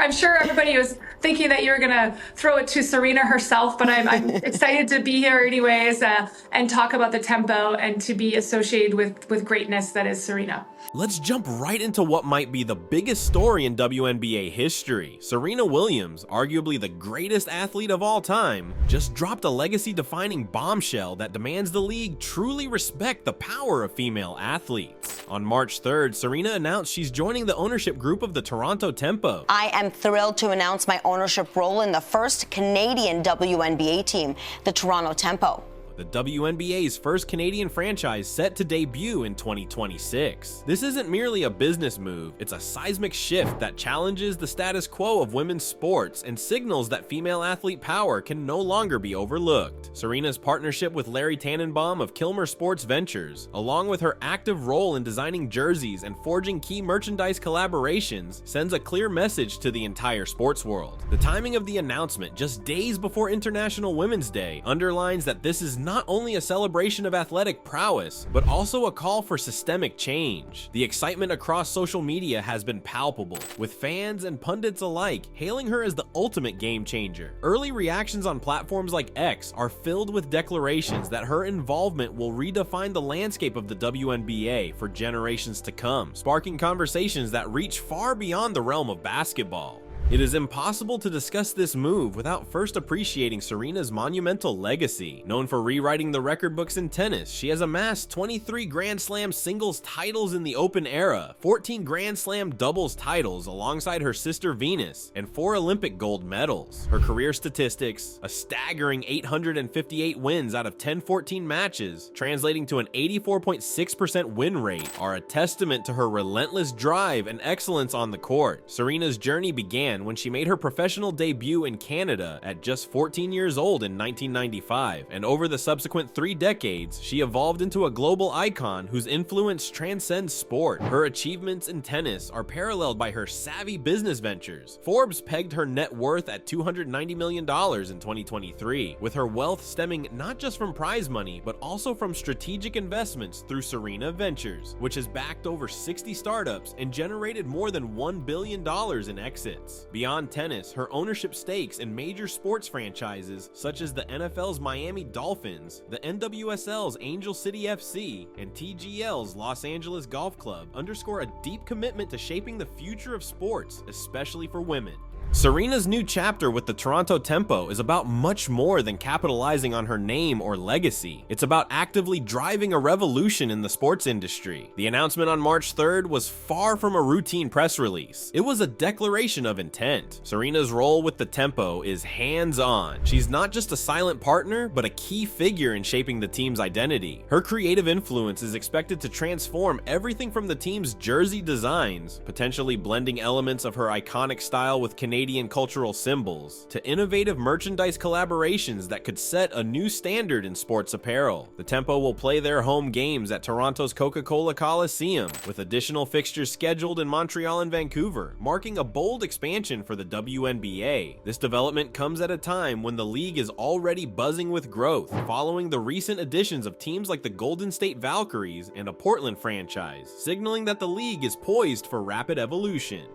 I'm sure everybody was thinking that you were going to throw it to Serena herself, but I'm excited to be here anyways and talk about the tempo and to be associated with greatness that is Serena. Let's jump right into what might be the biggest story in WNBA history. Serena Williams, arguably the greatest athlete of all time, just dropped a legacy-defining bombshell that demands the league truly respect the power of female athletes. On March 3rd, Serena announced she's joining the ownership group of the Toronto Tempo. I am thrilled to announce my ownership role in the first Canadian WNBA team, the Toronto Tempo. The WNBA's first Canadian franchise set to debut in 2026. This isn't merely a business move, it's a seismic shift that challenges the status quo of women's sports and signals that female athlete power can no longer be overlooked. Serena's partnership with Larry Tannenbaum of Kilmer Sports Ventures, along with her active role in designing jerseys and forging key merchandise collaborations, sends a clear message to the entire sports world. The timing of the announcement, just days before International Women's Day, underlines that this is not only a celebration of athletic prowess, but also a call for systemic change. The excitement across social media has been palpable, with fans and pundits alike hailing her as the ultimate game changer. Early reactions on platforms like X are filled with declarations that her involvement will redefine the landscape of the WNBA for generations to come, sparking conversations that reach far beyond the realm of basketball. It is impossible to discuss this move without first appreciating Serena's monumental legacy. Known for rewriting the record books in tennis, she has amassed 23 Grand Slam singles titles in the Open era, 14 Grand Slam doubles titles alongside her sister Venus, and 4 Olympic gold medals. Her career statistics, a staggering 858 wins out of 10-14 matches, translating to an 84.6% win rate, are a testament to her relentless drive and excellence on the court. Serena's journey began when she made her professional debut in Canada at just 14 years old in 1995, and over the subsequent 3 decades, she evolved into a global icon whose influence transcends sport. Her achievements in tennis are paralleled by her savvy business ventures. Forbes pegged her net worth at $290 million in 2023, with her wealth stemming not just from prize money, but also from strategic investments through Serena Ventures, which has backed over 60 startups and generated more than $1 billion in exits. Beyond tennis, her ownership stakes in major sports franchises such as the NFL's Miami Dolphins, the NWSL's Angel City FC, and TGL's Los Angeles Golf Club underscore a deep commitment to shaping the future of sports, especially for women. Serena's new chapter with the Toronto Tempo is about much more than capitalizing on her name or legacy. It's about actively driving a revolution in the sports industry. The announcement on March 3rd was far from a routine press release. It was a declaration of intent. Serena's role with the Tempo is hands-on. She's not just a silent partner, but a key figure in shaping the team's identity. Her creative influence is expected to transform everything from the team's jersey designs, potentially blending elements of her iconic style with Canadian cultural symbols, to innovative merchandise collaborations that could set a new standard in sports apparel. The Tempo will play their home games at Toronto's Coca-Cola Coliseum, with additional fixtures scheduled in Montreal and Vancouver, marking a bold expansion for the WNBA. This development comes at a time when the league is already buzzing with growth, following the recent additions of teams like the Golden State Valkyries and a Portland franchise, signaling that the league is poised for rapid evolution.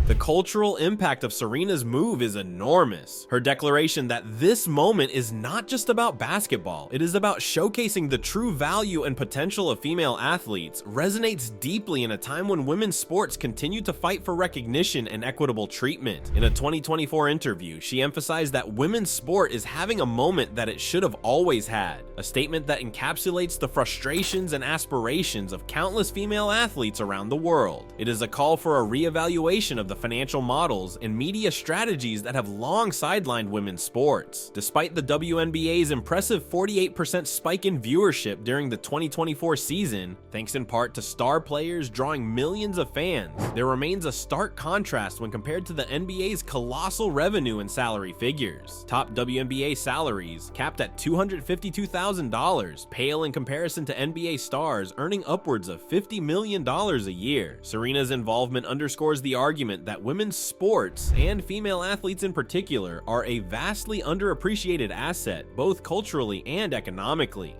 The cultural impact of Serena's move is enormous. Her declaration that this moment is not just about basketball, it is about showcasing the true value and potential of female athletes resonates deeply in a time when women's sports continue to fight for recognition and equitable treatment. In a 2024 interview, she emphasized that women's sport is having a moment that it should have always had, a statement that encapsulates the frustrations and aspirations of countless female athletes around the world. It is a call for a reevaluation of the financial models and media strategies that have long sidelined women's sports. Despite the WNBA's impressive 48% spike in viewership during the 2024 season, thanks in part to star players drawing millions of fans, there remains a stark contrast when compared to the NBA's colossal revenue and salary figures. Top WNBA salaries, capped at $252,000, pale in comparison to NBA stars earning upwards of $50 million a year. Serena's involvement underscores the argument that women's sports, and female athletes in particular, are a vastly underappreciated asset, both culturally and economically.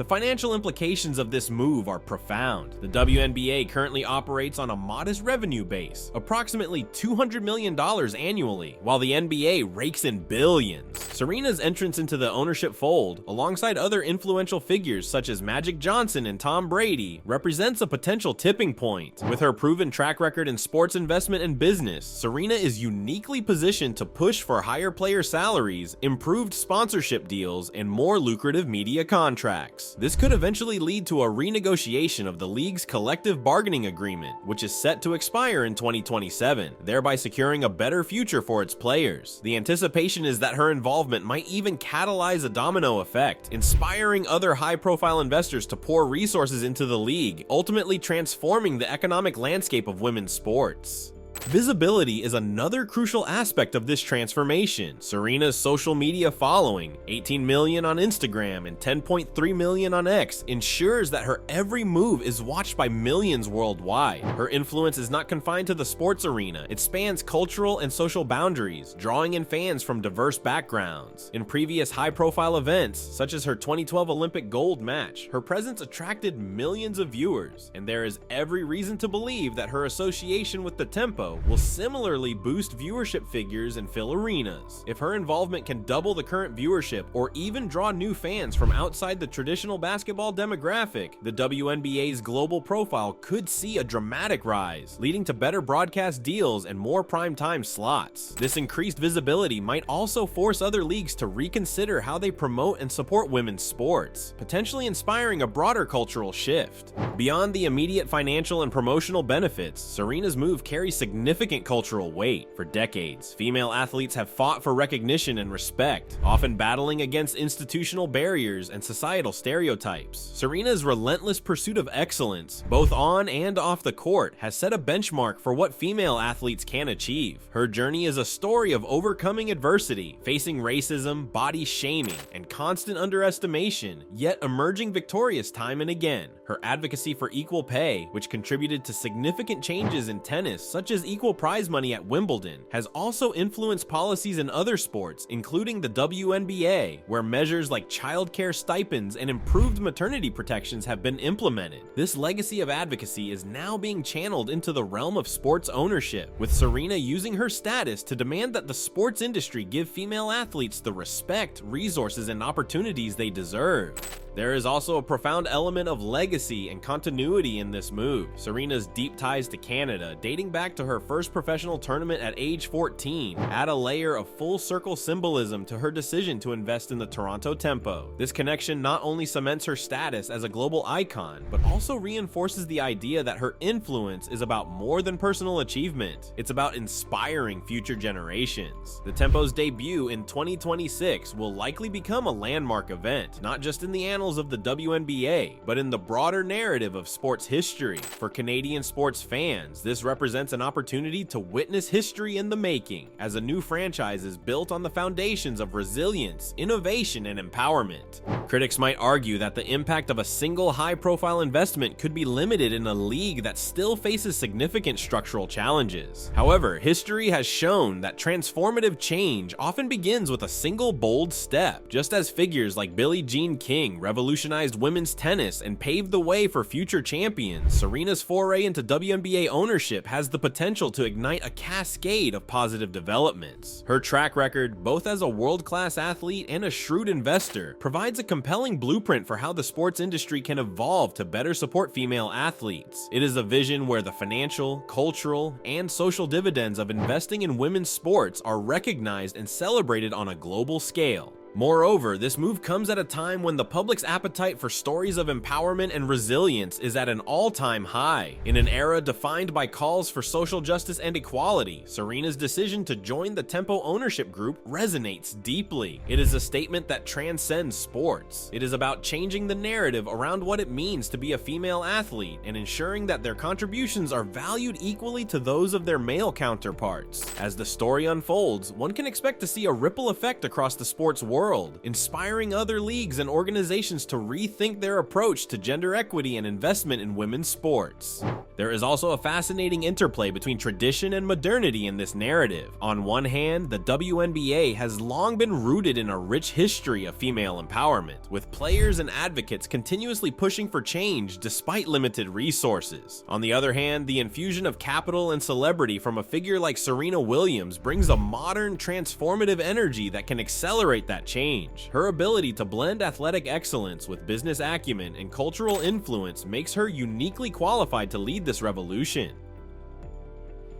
The financial implications of this move are profound. The WNBA currently operates on a modest revenue base, approximately $200 million annually, while the NBA rakes in billions. Serena's entrance into the ownership fold, alongside other influential figures such as Magic Johnson and Tom Brady, represents a potential tipping point. With her proven track record in sports investment and business, Serena is uniquely positioned to push for higher player salaries, improved sponsorship deals, and more lucrative media contracts. This could eventually lead to a renegotiation of the league's collective bargaining agreement, which is set to expire in 2027, thereby securing a better future for its players. The anticipation is that her involvement might even catalyze a domino effect, inspiring other high-profile investors to pour resources into the league, ultimately transforming the economic landscape of women's sports. Visibility is another crucial aspect of this transformation. Serena's social media following, 18 million on Instagram and 10.3 million on X, ensures that her every move is watched by millions worldwide. Her influence is not confined to the sports arena. It spans cultural and social boundaries, drawing in fans from diverse backgrounds. In previous high-profile events, such as her 2012 Olympic gold match, her presence attracted millions of viewers, and there is every reason to believe that her association with the tempo will similarly boost viewership figures and fill arenas. If her involvement can double the current viewership or even draw new fans from outside the traditional basketball demographic, the WNBA's global profile could see a dramatic rise, leading to better broadcast deals and more primetime slots. This increased visibility might also force other leagues to reconsider how they promote and support women's sports, potentially inspiring a broader cultural shift. Beyond the immediate financial and promotional benefits, Serena's move carries significant cultural weight. For decades, female athletes have fought for recognition and respect, often battling against institutional barriers and societal stereotypes. Serena's relentless pursuit of excellence, both on and off the court, has set a benchmark for what female athletes can achieve. Her journey is a story of overcoming adversity, facing racism, body shaming, and constant underestimation, yet emerging victorious time and again. Her advocacy for equal pay, which contributed to significant changes in tennis, such as equal prize money at Wimbledon, has also influenced policies in other sports, including the WNBA, where measures like childcare stipends and improved maternity protections have been implemented. This legacy of advocacy is now being channeled into the realm of sports ownership, with Serena using her status to demand that the sports industry give female athletes the respect, resources, and opportunities they deserve. There is also a profound element of legacy and continuity in this move. Serena's deep ties to Canada, dating back to her first professional tournament at age 14, add a layer of full circle symbolism to her decision to invest in the Toronto Tempo. This connection not only cements her status as a global icon, but also reinforces the idea that her influence is about more than personal achievement. It's about inspiring future generations. The Tempo's debut in 2026 will likely become a landmark event, not just in the annals of the WNBA, but in the broader narrative of sports history. For Canadian sports fans, this represents an opportunity to witness history in the making, as a new franchise is built on the foundations of resilience, innovation, and empowerment. Critics might argue that the impact of a single high-profile investment could be limited in a league that still faces significant structural challenges. However, history has shown that transformative change often begins with a single bold step. Just as figures like Billie Jean King revolutionized women's tennis and paved the way for future champions, Serena's foray into WNBA ownership has the potential to ignite a cascade of positive developments. Her track record, both as a world-class athlete and a shrewd investor, provides a compelling blueprint for how the sports industry can evolve to better support female athletes. It is a vision where the financial, cultural, and social dividends of investing in women's sports are recognized and celebrated on a global scale. Moreover, this move comes at a time when the public's appetite for stories of empowerment and resilience is at an all-time high. In an era defined by calls for social justice and equality, Serena's decision to join the Tempo ownership group resonates deeply. It is a statement that transcends sports. It is about changing the narrative around what it means to be a female athlete and ensuring that their contributions are valued equally to those of their male counterparts. As the story unfolds, one can expect to see a ripple effect across the sports world, world, inspiring other leagues and organizations to rethink their approach to gender equity and investment in women's sports. There is also a fascinating interplay between tradition and modernity in this narrative. On one hand, the WNBA has long been rooted in a rich history of female empowerment, with players and advocates continuously pushing for change despite limited resources. On the other hand, the infusion of capital and celebrity from a figure like Serena Williams brings a modern, transformative energy that can accelerate that change. Her ability to blend athletic excellence with business acumen and cultural influence makes her uniquely qualified to lead this revolution.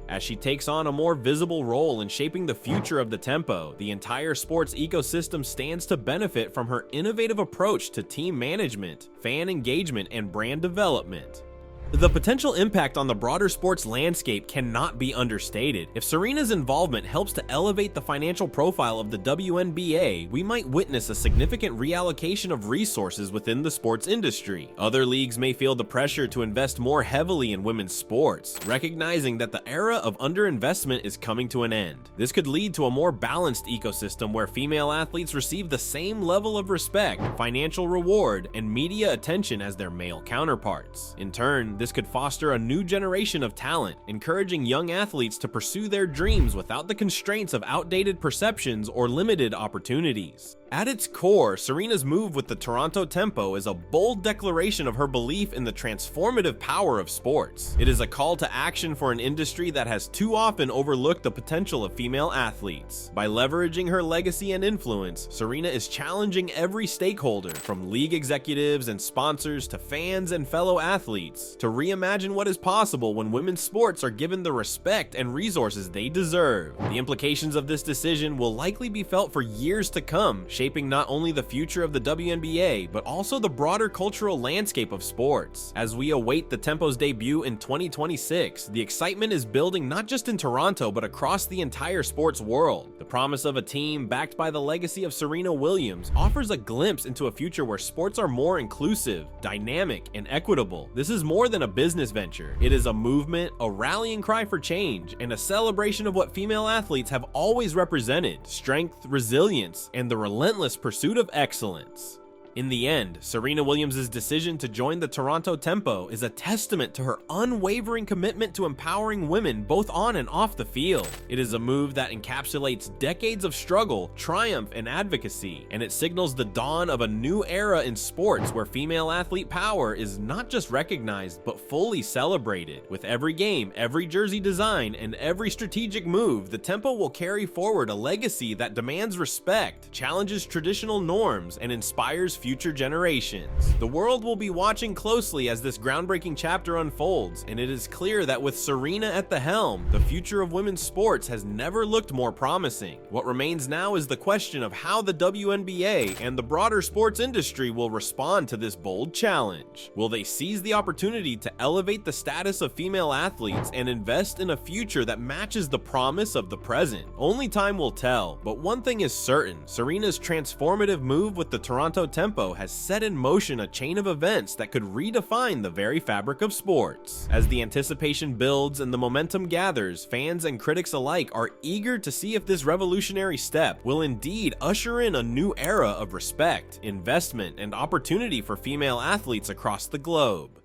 As she takes on a more visible role in shaping the future of the tempo, the entire sports ecosystem stands to benefit from her innovative approach to team management, fan engagement, and brand development. The potential impact on the broader sports landscape cannot be understated. If Serena's involvement helps to elevate the financial profile of the WNBA, we might witness a significant reallocation of resources within the sports industry. Other leagues may feel the pressure to invest more heavily in women's sports, recognizing that the era of underinvestment is coming to an end. This could lead to a more balanced ecosystem where female athletes receive the same level of respect, financial reward, and media attention as their male counterparts. In turn, this could foster a new generation of talent, encouraging young athletes to pursue their dreams without the constraints of outdated perceptions or limited opportunities. At its core, Serena's move with the Toronto Tempo is a bold declaration of her belief in the transformative power of sports. It is a call to action for an industry that has too often overlooked the potential of female athletes. By leveraging her legacy and influence, Serena is challenging every stakeholder, from league executives and sponsors to fans and fellow athletes, to reimagine what is possible when women's sports are given the respect and resources they deserve. The implications of this decision will likely be felt for years to come, shaping not only the future of the WNBA, but also the broader cultural landscape of sports. As we await the Tempo's debut in 2026, the excitement is building not just in Toronto, but across the entire sports world. The promise of a team backed by the legacy of Serena Williams offers a glimpse into a future where sports are more inclusive, dynamic, and equitable. This is more than a business venture. It is a movement, a rallying cry for change, and a celebration of what female athletes have always represented: strength, resilience, and the relentless pursuit of excellence. In the end, Serena Williams' decision to join the Toronto Tempo is a testament to her unwavering commitment to empowering women both on and off the field. It is a move that encapsulates decades of struggle, triumph, and advocacy, and it signals the dawn of a new era in sports where female athlete power is not just recognized, but fully celebrated. With every game, every jersey design, and every strategic move, the Tempo will carry forward a legacy that demands respect, challenges traditional norms, and inspires future generations. The world will be watching closely as this groundbreaking chapter unfolds, and it is clear that with Serena at the helm, the future of women's sports has never looked more promising. What remains now is the question of how the WNBA and the broader sports industry will respond to this bold challenge. Will they seize the opportunity to elevate the status of female athletes and invest in a future that matches the promise of the present? Only time will tell, but one thing is certain: Serena's transformative move with the Toronto Tempo has set in motion a chain of events that could redefine the very fabric of sports. As the anticipation builds and the momentum gathers, fans and critics alike are eager to see if this revolutionary step will indeed usher in a new era of respect, investment, and opportunity for female athletes across the globe.